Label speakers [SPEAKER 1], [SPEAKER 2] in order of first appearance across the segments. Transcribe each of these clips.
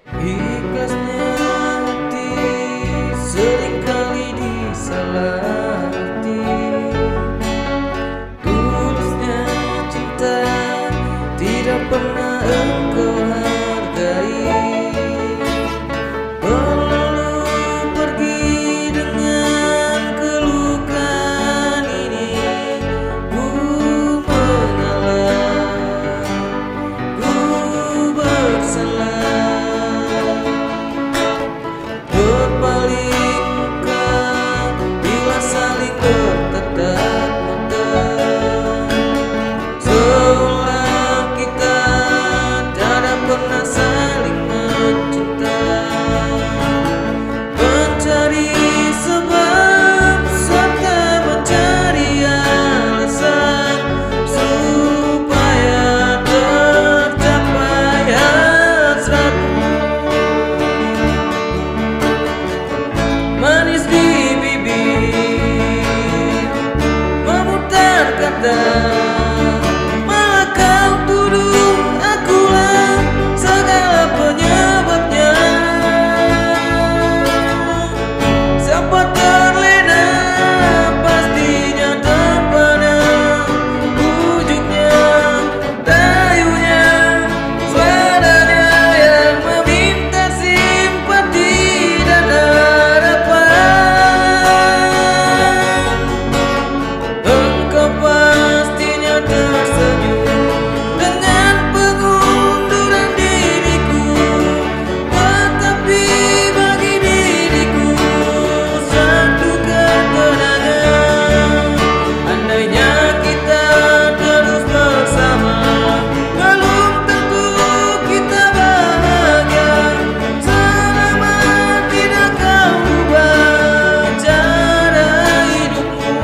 [SPEAKER 1] Ikhlasnya hati seringkali disalaharti. Tulusnya cinta tidak pernah engkau hargai. Lalu pergi dengan kelukan ini. Ku mengalah, ku bersalah. Berpaling muka bila saling bertatap mata, seolah kita tidak pernah saling mencinta. Mencari sebab serta mencari alasan supaya tercapai hasratmu. Manis di bibir, memutar kata, malah kau tuduh akulah segala penyebabnya. Siapa terlena pastinya terpana, ujungnya rayunya suaranya yang meminta simpati dan engkau pastinya tersenyum dengan pengunduran diriku, tetapi bagi diriku satu ketenangan. Andainya kita terus bersama, belum tentu kita bahagia. Selama tidak kau ubah cara hidupmu.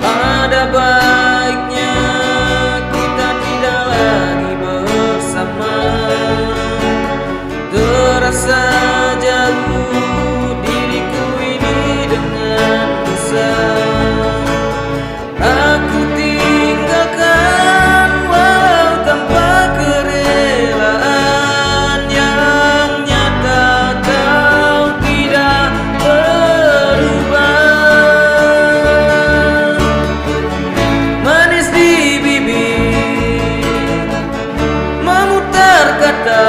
[SPEAKER 1] Ada baiknya kita tidak lagi bersama. Terasa jauh diriku ini dengan dosa. Aku tinggalkan walau tanpa kerelaan, yang nyata kau tidak berubah. Manis di bibir, memutar kata,